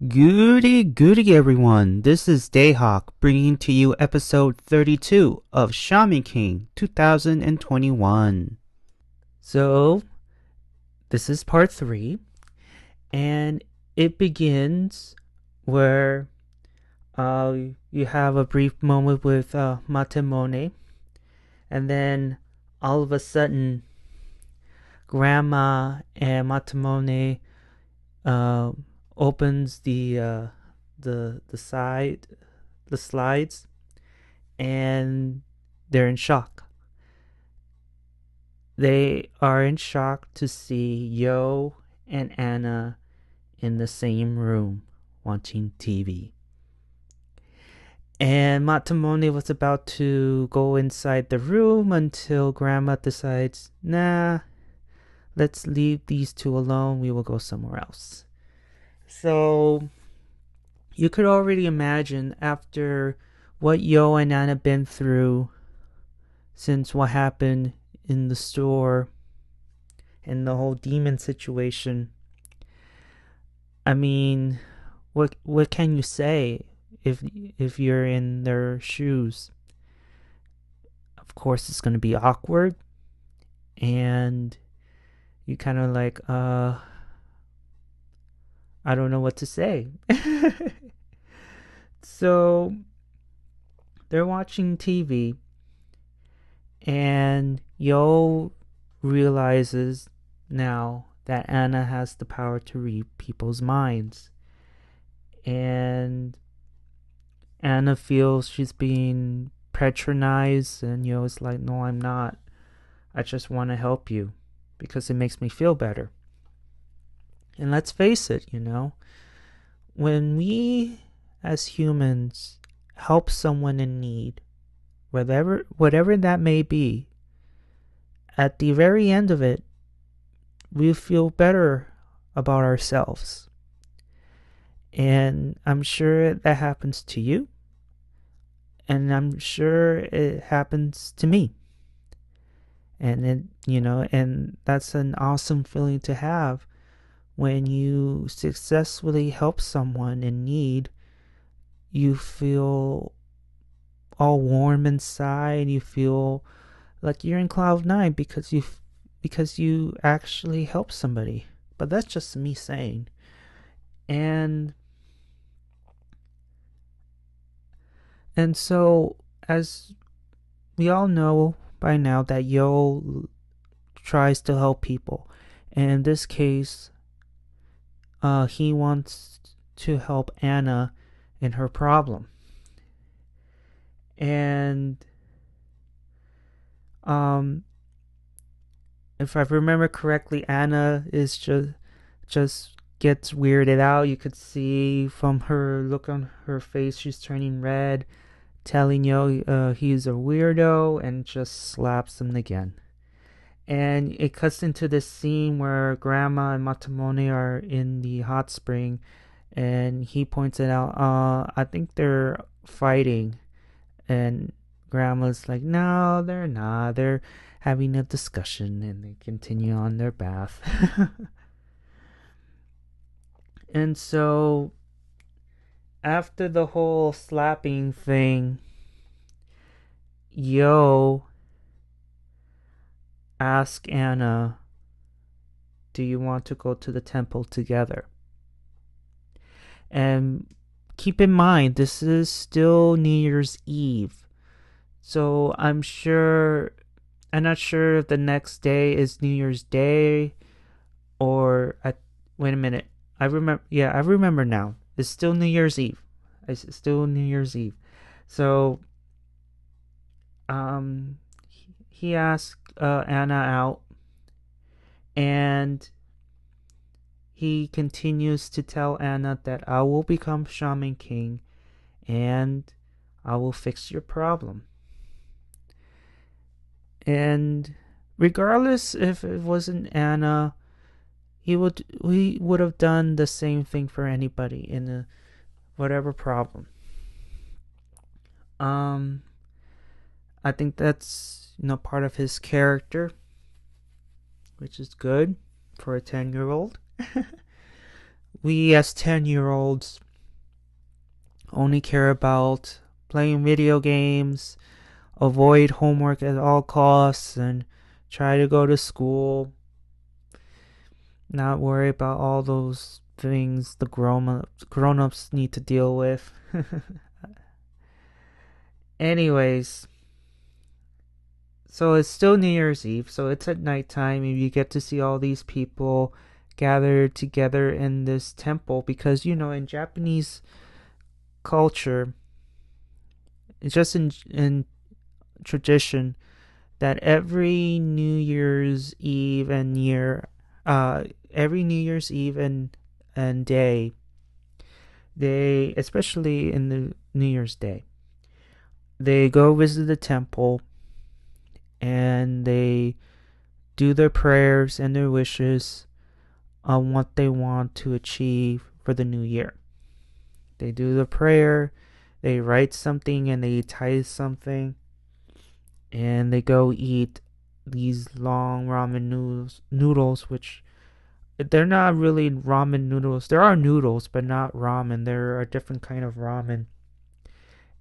Goody everyone, this is Dayhawk bringing to you episode 32 of Shaman King 2021. So, this is part 3, and it begins where you have a brief moment with Matemone, and then all of a sudden, Grandma and Matemone uh, opens the slides, and they're in shock. They are in shock to see Yoh and Anna in the same room watching TV. And Matamone was about to go inside the room until Grandma decides, nah, let's leave these two alone. We will go somewhere else. So you could already imagine, after what Yoh and Anna been through since what happened in the store and the whole demon situation. I mean, what can you say if you're in their shoes? Of course, it's gonna be awkward, and you kind of like, I don't know what to say. So they're watching TV, and Yoh realizes now that Anna has the power to read people's minds. And Anna feels she's being patronized, and Yoh's like, no, I'm not. I just want to help you because it makes me feel better. And let's face it, when we as humans help someone in need, whatever that may be, at the very end of it, we feel better about ourselves. And I'm sure that happens to you, and I'm sure it happens to me. And and that's an awesome feeling to have when you successfully help someone in need. You feel all warm inside. You feel like you're in cloud nine because you actually help somebody. But that's just me saying. And so, as we all know by now, that Yoh tries to help people. And in this case, he wants to help Anna in her problem. And if I remember correctly, Anna is just gets weirded out. You could see from her look on her face, she's turning red, telling Yoh he's a weirdo, and just slaps him again. And it cuts into this scene where Grandma and Matamone are in the hot spring, and he points it out. I think they're fighting, and Grandma's like, no, they're not. They're having a discussion, and they continue on their bath. And so, after the whole slapping thing, Yoh asks Anna, do you want to go to the temple together? And keep in mind, this is still New Year's Eve. So I'm not sure if the next day is New Year's Day or wait a minute. I remember now. It's still New Year's Eve. It's still New Year's Eve. So he asked Anna out, and he continues to tell Anna that I will become Shaman King and I will fix your problem. And regardless if it wasn't Anna, he would have done the same thing for anybody in whatever problem. I think that's part of his character, which is good for a 10-year-old. we as 10-year-olds only care about playing video games, avoid homework at all costs, and try to go to school, not worry about all those things the grown-ups need to deal with. Anyways, so it's still New Year's Eve, so it's at nighttime, and you get to see all these people gathered together in this temple because, in Japanese culture, it's just in tradition that every New Year's Eve and day, they, especially in the New Year's Day, they go visit the temple and they do their prayers and their wishes on what they want to achieve for the new year. They do the prayer, they write something, and they tithe something, and they go eat these long ramen noodles, which they're not really ramen noodles. There are noodles, but not ramen. They're a different kind of ramen,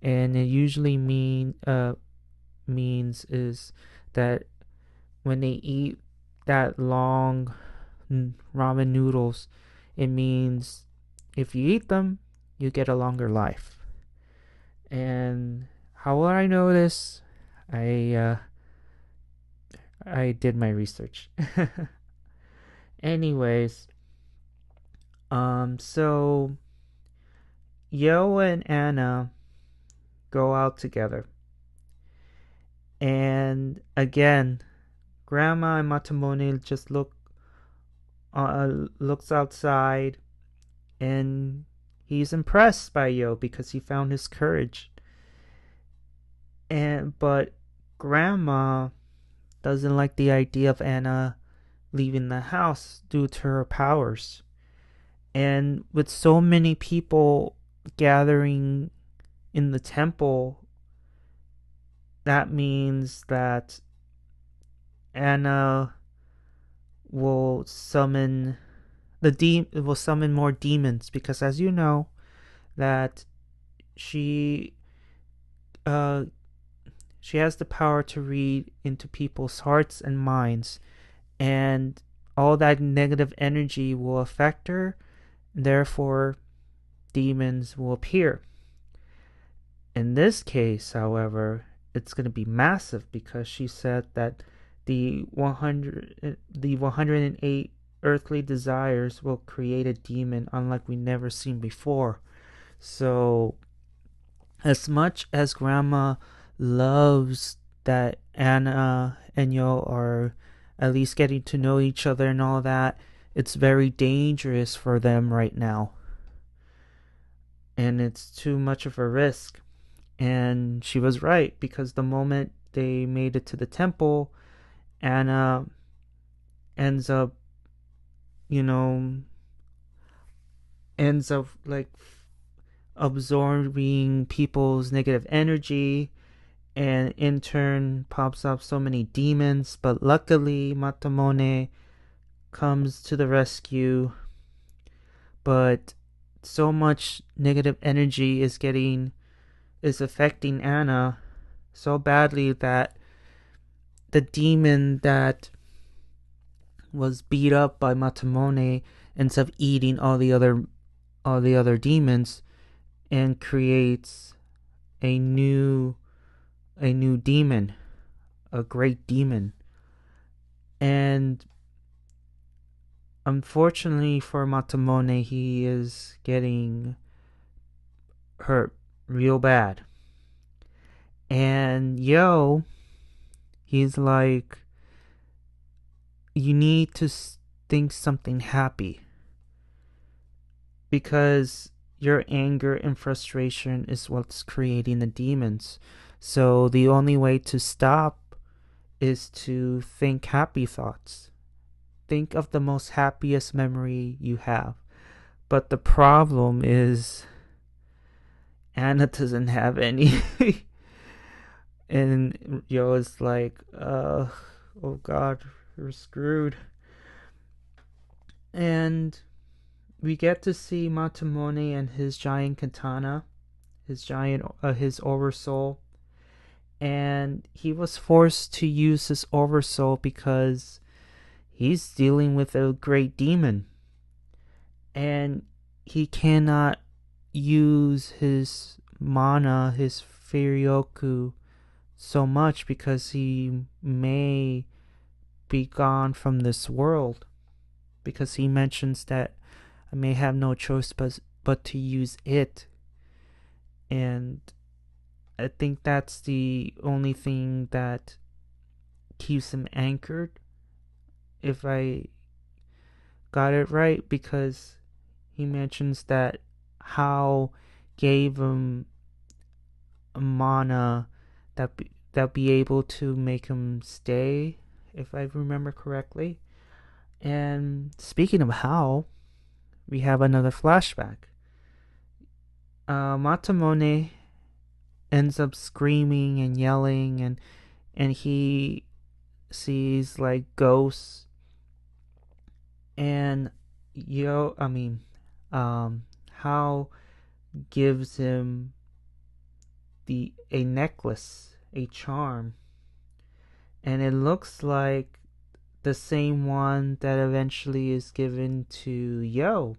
and it usually means is that when they eat that long ramen noodles, it means if you eat them, you get a longer life. And how will I know this? I did my research. Anyways, so Yoh and Anna go out together, and again, Grandma and Matamone just looks outside, and he's impressed by Yoh because he found his courage. But Grandma doesn't like the idea of Anna leaving the house due to her powers. And with so many people gathering in the temple, that means that Anna will summon more demons, because as you know that she has the power to read into people's hearts and minds, and all that negative energy will affect her. Therefore, demons will appear. In this case, however, it's going to be massive, because she said that the 108 earthly desires will create a demon unlike we never seen before. So, as much as Grandma loves that Anna and Yoh are at least getting to know each other and all that, it's very dangerous for them right now. And it's too much of a risk. And she was right, because the moment they made it to the temple, Anna ends up like absorbing people's negative energy, and in turn pops up so many demons. But luckily Matamone comes to the rescue. But so much negative energy is affecting Anna so badly that the demon that was beat up by Matamone ends up eating all the other demons, and creates a new demon, a great demon. And unfortunately for Matamone, he is getting hurt real bad. And Yoh, he's like, you need to think something happy, because your anger and frustration is what's creating the demons. So the only way to stop is to think happy thoughts. Think of the most happiest memory you have. But the problem is, Anna doesn't have any. And Yoh is like, oh God, we're screwed. And we get to see Matamone and his giant katana, his oversoul, and he was forced to use his oversoul because he's dealing with a great demon, and he cannot use his mana, his Firyoku, so much because he may be gone from this world. Because he mentions that I may have no choice but to use it. And I think that's the only thing that keeps him anchored, if I got it right, because he mentions that Hao gave him a mana that be able to make him stay, if I remember correctly. And speaking of Hao, we have another flashback. Matamone ends up screaming and yelling, and he sees like ghosts, and Hao gives him a necklace, a charm, and it looks like the same one that eventually is given to Yoh.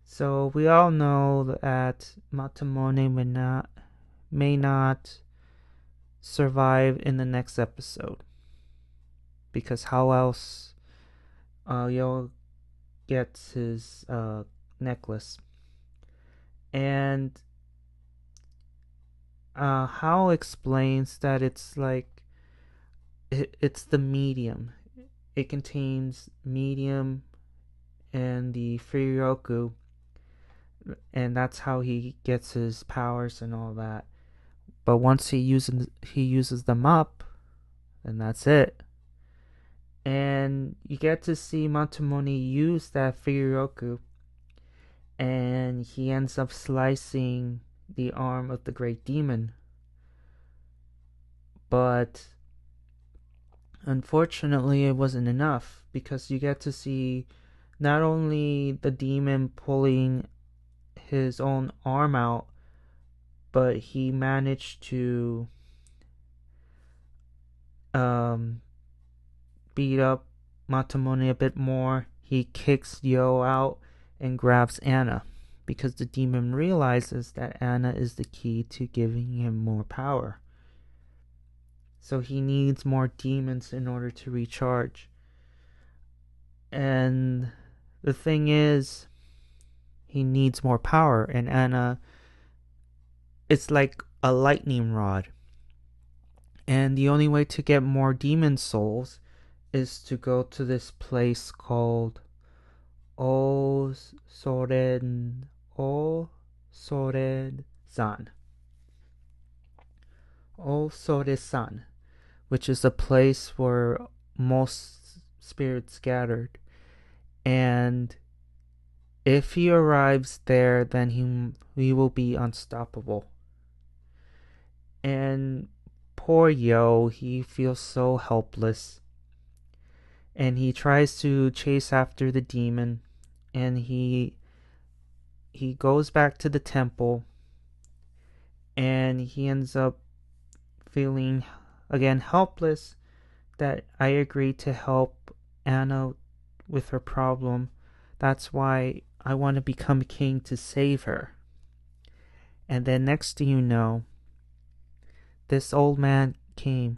So we all know that Matamone may not survive in the next episode, because how else Yoh gets his necklace. And Hao explains that it's like it's the medium. It contains medium and the Firyoku, and that's how he gets his powers and all that. But once he uses them up, then that's it. And you get to see Matamone use that Firyoku, and he ends up slicing the arm of the great demon. But unfortunately, it wasn't enough, because you get to see not only the demon pulling his own arm out, but he managed to beat up Matamone a bit more. He kicks Yoh out and grabs Anna, because the demon realizes that Anna is the key to giving him more power. So he needs more demons in order to recharge. And the thing is, he needs more power, and Anna, it's like a lightning rod. And the only way to get more demon souls is to go to this place called Osoren Osoresan. Osoresan, which is a place where most spirits gathered. And if he arrives there, then he will be unstoppable. And poor Yoh, he feels so helpless. And he tries to chase after the demon, and he goes back to the temple, and he ends up feeling again helpless, that I agreed to help Anna with her problem. That's why I want to become king, to save her. And then next thing you know, this old man came,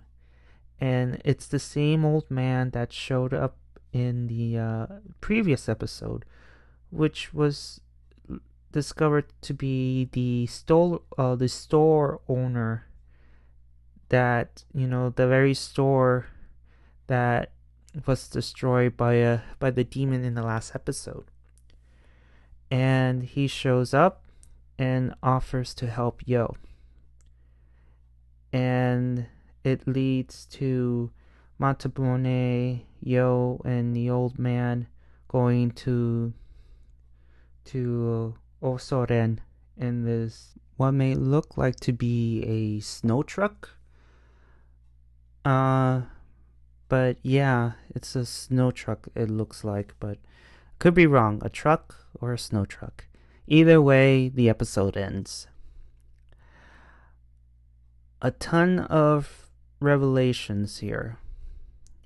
and it's the same old man that showed up in the previous episode, which was discovered to be the store owner, that, the very store that was destroyed by the demon in the last episode. And he shows up and offers to help Yoh. And it leads to Matamone, Yoh, and the old man going to Osoren in this, what may look like to be a snow truck. But yeah, it's a snow truck, it looks like. But Could be wrong, a truck or a snow truck. Either way, the episode ends. A ton of revelations here.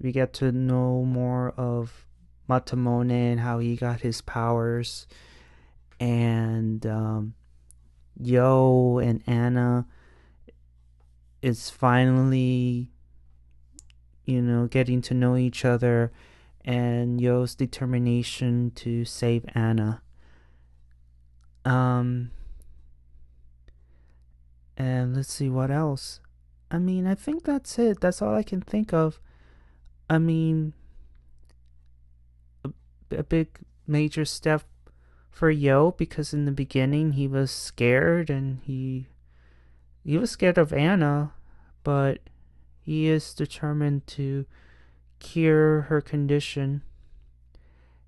We get to know more of Matamone and how he got his powers. And Yoh and Anna is finally, getting to know each other, and Yoh's determination to save Anna. And let's see what else. I think that's it. That's all I can think of. A big major step for Yoh, because in the beginning he was scared, and he was scared of Anna, but he is determined to cure her condition.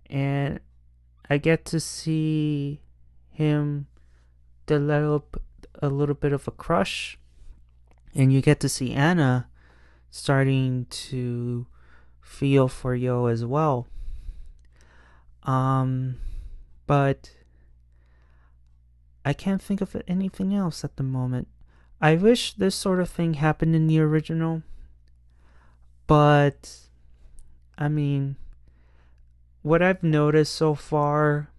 And I get to see him develop a little bit of a crush, and you get to see Anna starting to feel for Yoh as well. But I can't think of anything else at the moment. I wish this sort of thing happened in the original, but what I've noticed so far,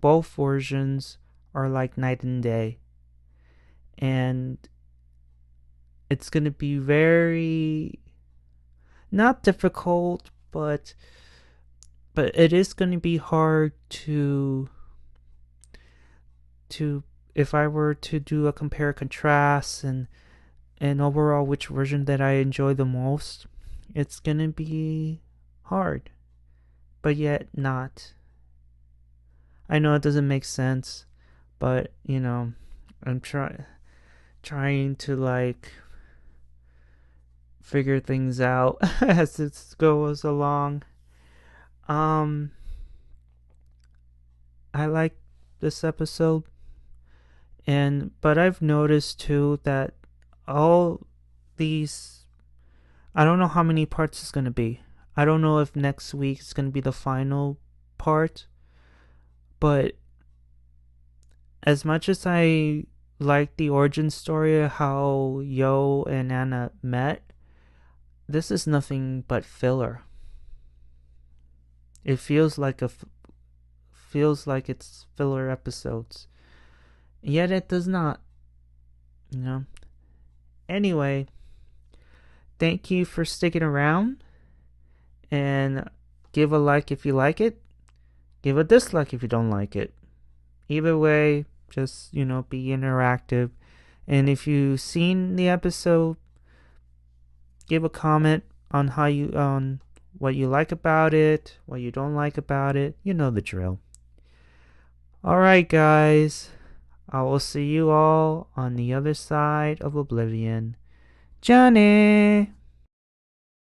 both versions are like night and day. And it's going to be very, not difficult, but it is going to be hard to if I were to do a compare contrast and overall which version that I enjoy the most, it's going to be hard, but yet not. I know it doesn't make sense, but I'm trying to like figure things out as it goes along. I like this episode, but I've noticed too that all these, I don't know how many parts it's gonna be. I don't know if next week is gonna be the final part, but as much as I like the origin story of how Yoh and Anna met, this is nothing but filler. It feels like it's filler episodes, yet it does not. Anyway, thank you for sticking around, and give a like if you like it. Give a dislike if you don't like it. Either way, just be interactive. And if you've seen the episode, give a comment on what you like about it, what you don't like about it. You know the drill. Alright, guys. I will see you all on the other side of Oblivion. Johnny!